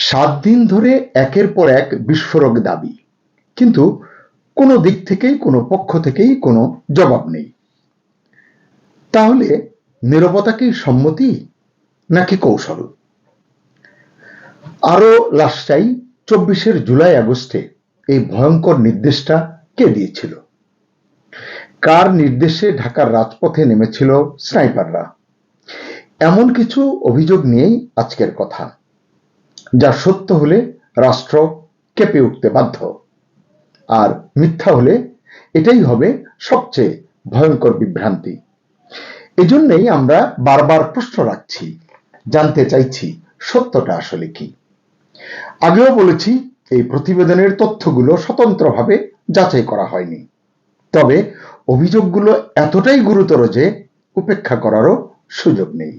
7 দিন ধরে একের পর এক বিস্ফোরক দাবি, কিন্তু কোনো দিক থেকেই কোনো পক্ষ থেকেই কোনো জবাব নেই। তাহলে নীরবতা কি সম্মতি নাকি কৌশল? আরো লাশ চাই 24 জুলাই আগস্টে এই ভয়ঙ্কর নির্দেশটা কে দিয়েছিল? কার নির্দেশে ঢাকার রাজপথে নেমেছিল স্নাইপাররা? এমন কিছু অভিযোগ নিয়েই আজকের কথা, যা সত্য হলে রাষ্ট্র কেঁপে উঠতে বাধ্য, আর মিথ্যা হলে এটাই হবে সবচেয়ে ভয়ঙ্কর বিভ্রান্তি। এজন্যই আমরা বারবার প্রশ্ন রাখছি, জানতে চাইছি সত্যটা আসলে কি। আগেও বলেছি, এই প্রতিবেদনের তথ্যগুলো স্বতন্ত্রভাবে যাচাই করা হয়নি, তবে অভিযোগগুলো এতটাই গুরুতর যে উপেক্ষা করারও সুযোগ নেই।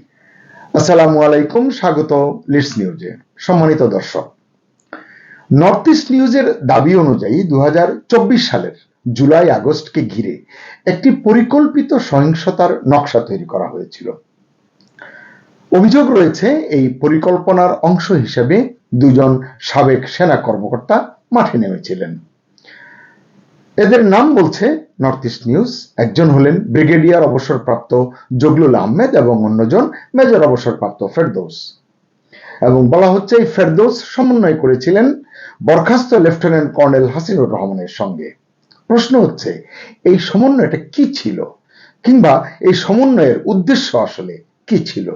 আসসালামু আলাইকুম, স্বাগত লিডস নিউজে। সম্মানিত দর্শক, নর্থ ইস্ট নিউজের দাবি অনুযায়ী 2024 সালের জুলাই আগস্টকে ঘিরে একটি পরিকল্পিত সহিংসতার নকশা তৈরি করা হয়েছিল। অভিযোগ রয়েছে, এই পরিকল্পনার অংশ হিসেবে 2 জন সাবেক সেনা কর্মকর্তা মাঠে নেমেছিলেন। এদের নাম বলছে নর্থ ইস্ট নিউজ। একজন হলেন ব্রিগেডিয়ার অবসরপ্রাপ্ত জগলুল আহমেদ এবং অন্যজন মেজর অবসরপ্রাপ্ত ফেরদৌস। এবং বলা হচ্ছে, এই ফেরদৌস সমন্বয় করেছিলেন বরখাস্ত লেফটেন্যান্ট কর্নেল হাসিনুর রহমানের সঙ্গে। প্রশ্ন হচ্ছে, এই সমন্বয়টা কি ছিল, কিংবা এই সমন্বয়ের উদ্দেশ্য আসলে কি ছিল?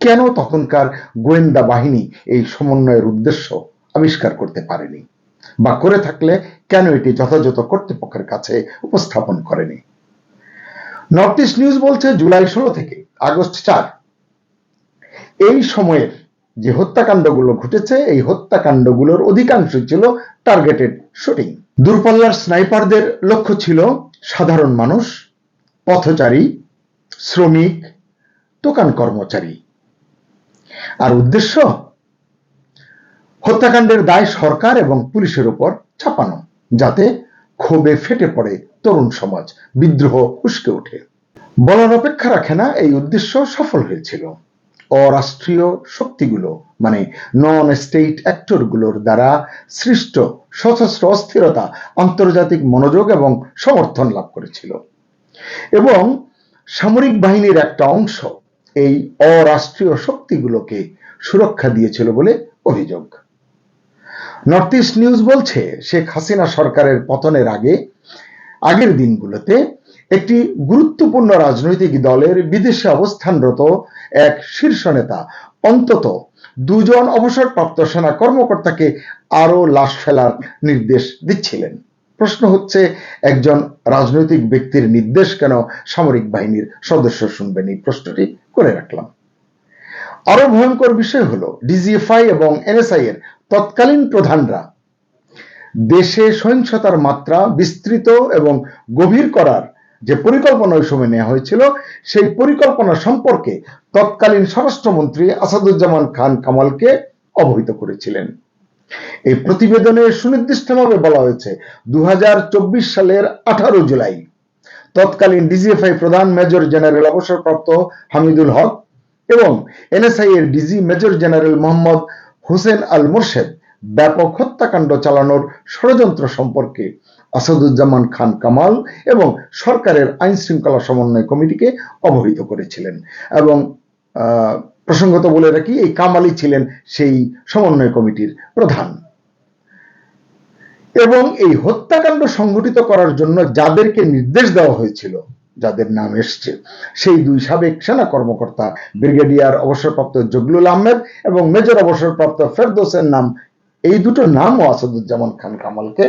কেন তখনকার গোয়েন্দা বাহিনী এই সমন্বয়ের উদ্দেশ্য আবিষ্কার করতে পারেনি, বা করে থাকলে কেন এটি যথাযথ কর্তৃপক্ষের কাছে উপস্থাপন করেনি? নর্থ ইস্ট নিউজ বলছে, জুলাই 16 থেকে আগস্ট 4 এই সময়ের যে হত্যাকাণ্ডগুলো ঘটেছে, এই হত্যাকাণ্ডগুলোর অধিকাংশ ছিল টার্গেটেড শুটিং। দূরপাল্লার স্নাইপারদের লক্ষ্য ছিল সাধারণ মানুষ, পথচারী, শ্রমিক, দোকান কর্মচারী। আর উদ্দেশ্য, হত্যাকাণ্ডের দায় সরকার এবং পুলিশের উপর চাপানো, যাতে ক্ষোভে ফেটে পড়ে তরুণ সমাজ, বিদ্রোহ উস্কে ওঠে। বলার অপেক্ষা রাখে না, এই উদ্দেশ্য সফল হয়েছিল। অরাষ্ট্রীয় শক্তিগুলো, মানে নন স্টেট অ্যাক্টরগুলোর দ্বারা সৃষ্ট সশস্ত্র অস্থিরতা আন্তর্জাতিক মনোযোগ এবং সমর্থন লাভ করেছিল, এবং সামরিক বাহিনীর একটা অংশ এই অরাষ্ট্রীয় শক্তিগুলোকে সুরক্ষা দিয়েছিল বলে অভিযোগ। নর্থ ইস্ট নিউজ বলছে, শেখ হাসিনা সরকারের পতনের আগের দিনগুলোতে একটি গুরুত্বপূর্ণ রাজনৈতিক দলের বিদেশে অবস্থানরত এক শীর্ষ নেতা অন্তত 2 জন অবসরপ্রাপ্ত সেনা কর্মকর্তাকে আরো লাশ ফেলার নির্দেশ দিচ্ছিলেন। প্রশ্ন হচ্ছে, একজন রাজনৈতিক ব্যক্তির নির্দেশ কেন সামরিক বাহিনীর সদস্য শুনবেন? এই প্রশ্নটি করে রাখলাম। আরো ভয়ঙ্কর বিষয় হলো, ডিজিএফআই এবং এনএসআই এর তৎকালীন প্রধানরা দেশে সহিংসতার মাত্রা বিস্তৃত এবং গভীর করার যে পরিকল্পনা ওই সময় নেওয়া হয়েছিল, সেই পরিকল্পনা সম্পর্কে তৎকালীন স্বরাষ্ট্রমন্ত্রী আসাদুজ্জামান খান কামালকে অবহিত করেছিলেন। এই প্রতিবেদনে সুনির্দিষ্টভাবে বলা হয়েছে, 2024 সালের 18 জুলাই তৎকালীন ডিজিএফআই প্রধান মেজর জেনারেল অবসরপ্রাপ্ত হামিদুল হক এবং এনএসআই এর DG major general Mohammad Hossain Al Morshed ব্যাপক হত্যাকাণ্ড চালানোর ষড়যন্ত্র সম্পর্কে আসাদুজ্জামান খান কামাল এবং সরকারের আইন শৃঙ্খলা সমন্বয় কমিটিকে অবহিত করেছিলেন। এবং প্রসঙ্গত বলে রাখি, এই কামালই ছিলেন সেই সমন্বয় কমিটির প্রধান। এবং এই হত্যাকাণ্ড সংঘটিত করার জন্য যাদেরকে নির্দেশ দেওয়া হয়েছিল, যাদের নাম এসছে, সেই 2 সাবেক সেনা কর্মকর্তা ব্রিগেডিয়ার অবসরপ্রাপ্ত জগলুল আহমেদ এবং মেজর অবসরপ্রাপ্ত ফেরদৌসের নাম, এই দুটো নামও আসাদুজ্জামান খান কামালকে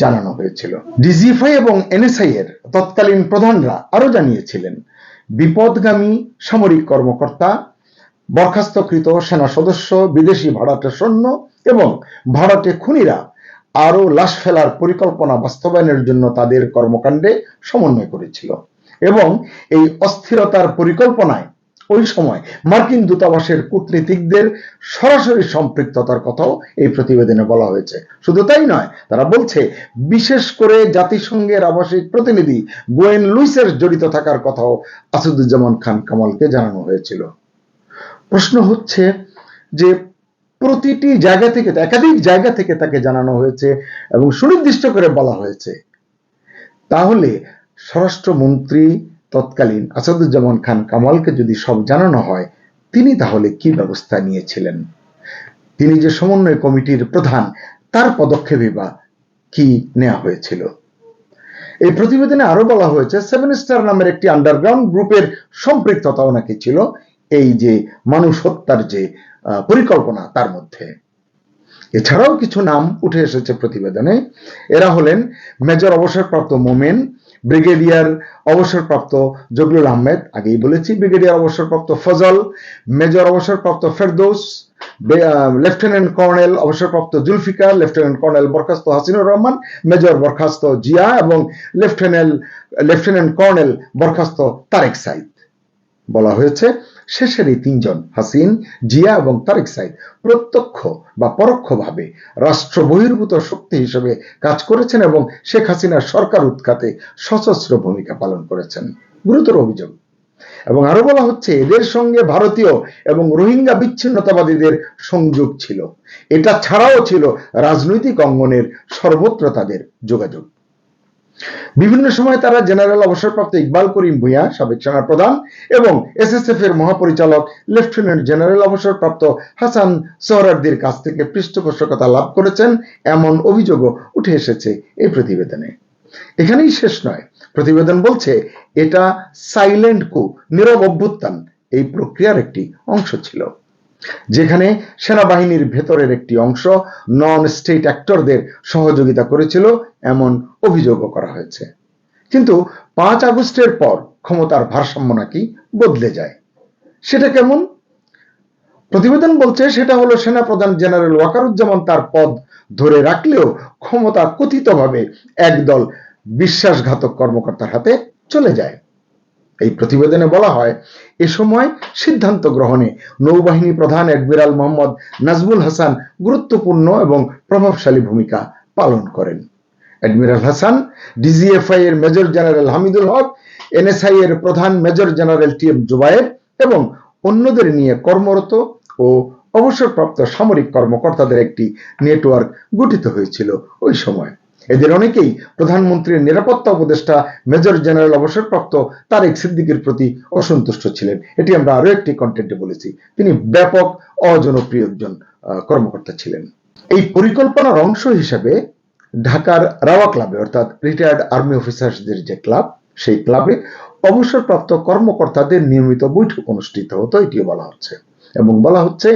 জানানো হয়েছিল। ডিজিএফআই এবং এনএসআই এর তৎকালীন প্রধানরা আরো জানিয়েছিলেন, বিপদগামী সামরিক কর্মকর্তা, বরখাস্তকৃত সেনা সদস্য, বিদেশি ভাড়াটে সৈন্য এবং ভাড়াটে খুনিরা আরো লাশ ফেলার পরিকল্পনা বাস্তবায়নের জন্য তাদের কর্মকাণ্ডে সমন্বয় করেছিল। এবং এই অস্থিরতার পরিকল্পনায় ওই সময় মার্কিন দূতাবাসের কূটনীতিকদের সরাসরি সম্পৃক্ততার কথাও এই প্রতিবেদনে বলা হয়েছে। শুধু তাই নয়, তারা বলছে, বিশেষ করে জাতিসংঘের আবাসিক প্রতিনিধি গোয়েন লুইসের জড়িত থাকার কথাও আসাদুজ্জামান খান কামালকে জানানো হয়েছিল। প্রশ্ন হচ্ছে যে, প্রতিটি জায়গা থেকে, একাধিক জায়গা থেকে তাকে জানানো হয়েছে এবং সুনির্দিষ্ট করে বলা হয়েছে। তাহলে স্বরাষ্ট্রমন্ত্রী তৎকালীন আসাদুজ্জামান খান কামালকে যদি সব জানানো হয়, তিনি তাহলে কি ব্যবস্থা নিয়েছিলেন? তিনি যে সমন্বয় কমিটির প্রধান, তার পদক্ষেপে বা কি নেওয়া হয়েছিল? এই প্রতিবেদনে আরো বলা হয়েছে, সেভেন স্টার নামের একটি আন্ডারগ্রাউন্ড গ্রুপের সম্পৃক্ততাও নাকি ছিল এই যে মানুষ হত্যার যে পরিকল্পনা তার মধ্যে। এছাড়াও কিছু নাম উঠে এসেছে প্রতিবেদনে। এরা হলেন মেজর অবসরপ্রাপ্ত মোমেন, ব্রিগেডিয়ার অবসরপ্রাপ্ত জগলুল আহমেদ, আগেই বলেছি, ব্রিগেডিয়ার অবসরপ্রাপ্ত ফজল, মেজর অবসরপ্রাপ্ত ফেরদৌস, লেফটেন্যান্ট কর্নেল অবসরপ্রাপ্ত জুলফিকার, লেফটেন্যান্ট কর্নেল বরখাস্ত হাসিনুর রহমান, মেজর বরখাস্ত জিয়া এবং লেফটেন্যান্ট কর্নেল বরখাস্ত তারেক সাইদ। বলা হয়েছে শেষের এই তিনজন, হাসিন, জিয়া এবং তারেক সাইদ, প্রত্যক্ষ বা পরোক্ষভাবে রাষ্ট্র বহির্ভূত শক্তি হিসেবে কাজ করেছেন এবং শেখ হাসিনার সরকার উৎখাতে সশস্ত্র ভূমিকা পালন করেছেন। গুরুতর অভিযোগ। এবং আরো বলা হচ্ছে এদের সঙ্গে ভারতীয় এবং রোহিঙ্গা বিচ্ছিন্নতাবাদীদের সংযোগ ছিল। এটা ছাড়াও ছিল রাজনৈতিক অঙ্গনের সর্বত্র তাদের যোগাযোগ। বিভিন্ন সময় তারা জেনারেল অবসরপ্রাপ্ত ইকবাল করিম ভূঁইয়া, সাবেক সেনাপ্রধান, এবং এসএসএফ এর মহাপরিচালক লেফটেন্যান্ট জেনারেল অবসরপ্রাপ্ত হাসান সোহরাওয়ার্দীর কাছ থেকে পৃষ্ঠপোষকতা লাভ করেছেন, এমন অভিযোগও উঠে এসেছে এই প্রতিবেদনে। এখানেই শেষ নয়, প্রতিবেদন বলছে এটা সাইলেন্ট কু, নীরব অভ্যুত্থান এই প্রক্রিয়ার একটি অংশ ছিল, যেখানে সেনাবাহিনীর ভেতরের একটি অংশ নন স্টেট অ্যাক্টরদের সহযোগিতা করেছিল, এমন অভিযোগও করা হয়েছে। কিন্তু 5 আগস্টের পর ক্ষমতার ভারসাম্য নাকি বদলে যায়। সেটা কেমন? প্রতিবেদন বলছে সেটা হলো সেনাপ্রধান জেনারেল ওয়াকারুজ্জামান তার পদ ধরে রাখলেও ক্ষমতা কথিতভাবে একদল বিশ্বাসঘাতক কর্মকর্তার হাতে চলে যায়। এই প্রতিবেদনে বলা হয় এ সময় সিদ্ধান্ত গ্রহণে নৌবাহিনী প্রধান অ্যাডমিরাল মোহাম্মদ নাজমুল হাসান গুরুত্বপূর্ণ এবং প্রভাবশালী ভূমিকা পালন করেন। অ্যাডমিরাল হাসান ডিজিএফআই এর major general Hamidul Haque, NSI এর প্রধান major general T M Zubayer এবং অন্যদের নিয়ে কর্মরত ও অবসরপ্রাপ্ত সামরিক কর্মকর্তাদের একটি নেটওয়ার্ক গঠিত হয়েছিল ওই সময়। এদের অনেকেই প্রধানমন্ত্রীর নিরাপত্তা উপদেষ্টা মেজর জেনারেল অবসরপ্রাপ্ত তারেক সিদ্দিকীর প্রতি অসন্তুষ্ট ছিলেন। এটি আমরা আরো একটি কন্টেন্টে বলেছি। তিনি ব্যাপক অজনপ্রিয় একজন কর্মকর্তা ছিলেন। এই পরিকল্পনার অংশ হিসেবে ঢাকার রাওয়া ক্লাবে, অর্থাৎ রিটায়ার্ড আর্মি অফিসার্সদের যে ক্লাব, সেই ক্লাবে অবসরপ্রাপ্ত কর্মকর্তাদের নিয়মিত বৈঠক অনুষ্ঠিত হতো, এটিও বলা হচ্ছে। এবং বলা হচ্ছে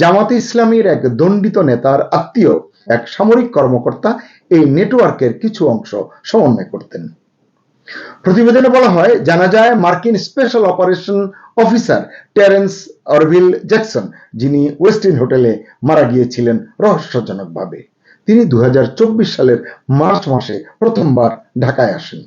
জামাতে ইসলামীর এক দণ্ডিত নেতার আত্মীয় এক সামরিক কর্মকর্তা এই নেটওয়ার্কের কিছু অংশ সমন্বয় করতেন। প্রতিবেদনে বলা হয়, জানা যায় মার্কিন special operation officer Terrence Orville Jackson, যিনি ওয়েস্টিন হোটেলে মারা গিয়েছিলেন রহস্যজনকভাবে, তিনি 2024 সালের মার্চ মাসে প্রথমবার ঢাকায় আসেন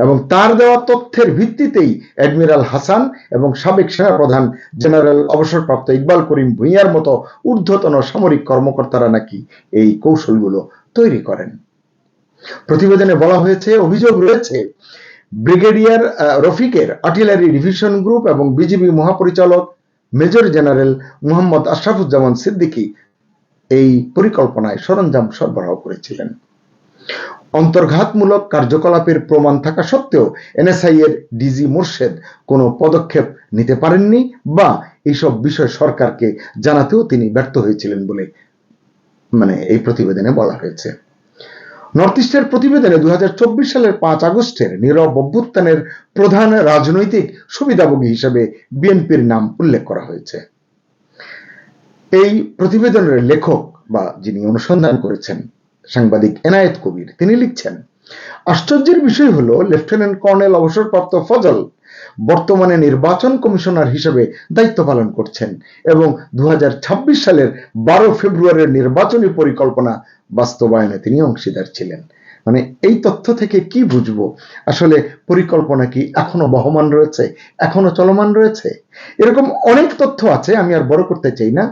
এবং তার দেওয়া তথ্যের ভিত্তিতেই অ্যাডমিরাল হাসান এবং সাবেক সেনাপ্রধান জেনারেল অবসরপ্রাপ্ত ইকবাল করিম ভূঁইয়ার মতো ঊর্ধ্বতন সামরিক কর্মকর্তারা নাকি এই কৌশলগুলো তৈরি করেন। প্রতিবেদনে বলা হয়েছে, অভিযোগ রয়েছে ব্রিগেডিয়ার রফিকের আর্টিলারি ডিভিশন গ্রুপ এবং বিজিবি মহাপরিচালক মেজর জেনারেল মোহাম্মদ আশরাফুজ্জামান সিদ্দিকী এই পরিকল্পনায় সরঞ্জাম সরবরাহ করেছিলেন। অন্তর্ঘাতমূলক কার্যকলাপের প্রমাণ থাকা সত্ত্বেও এনএসআই এর ডিজি মোর্শেদ কোনো পদক্ষেপ নিতে পারেননি বা এইসব বিষয় সরকারকে জানাতেও তিনি ব্যর্থ হয়েছিলেন বলে এই প্রতিবেদনে বলা হয়েছে। নর্থ ইস্টের প্রতিবেদনে 2024 সালের 5 আগস্টের নীরব অভ্যুত্থানের প্রধান রাজনৈতিক সুবিধাভোগী হিসেবে বিএনপির নাম উল্লেখ করা হয়েছে। এই প্রতিবেদনের লেখক বা যিনি অনুসন্ধান করেছেন, সাংবাদিক এনায়েত কবির, তিনি লিখছেন, আশ্চর্যের বিষয় হলো লেফটেন্যান্ট কর্নেল অবসরপ্রাপ্ত ফজল বর্তমানে নির্বাচন কমিশনার হিসেবে দায়িত্ব পালন করছেন এবং 2026 সালের 12 ফেব্রুয়ারির নির্বাচনী পরিকল্পনা বাস্তবায়নে তিনি অংশীদার ছিলেন। এই তথ্য থেকে কি বুঝবো আসলে পরিকল্পনা কি এখনো বহমান রয়েছে, এখনো চলমান রয়েছে? এরকম অনেক তথ্য আছে, আমি আর বড় করতে চাই না।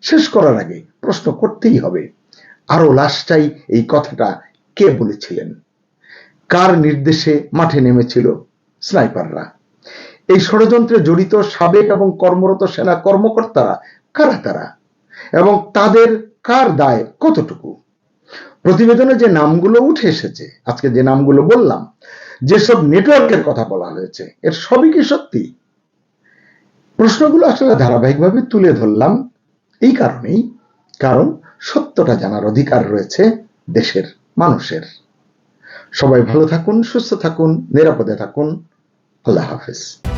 শেষ করার আগে প্রশ্ন করতেই হবে, আরো লাশটাই এই কথাটা কে বলেছিলেন? কার নির্দেশে মাঠে নেমেছিল স্নাইপাররা? এই ষড়যন্ত্রে জড়িত সাবেক এবং কর্মরত সেনা কর্মকর্তারা কারা তারা? এবং তাদের কার দায় কতটুকু। প্রতিবেদনে যে নামগুলো উঠে এসেছে, আজকে যে নামগুলো বললাম, যেসব নেটওয়ার্কের কথা বলা হয়েছে, এর সবই কি সত্যি? প্রশ্নগুলো আসলে ধারাবাহিকভাবে তুলে ধরলাম এই কারণেই, কারণ সত্যটা জানার অধিকার রয়েছে দেশের মানুষের। সবাই ভালো থাকুন, সুস্থ থাকুন, নিরাপদে থাকুন। আল্লাহ হাফেজ।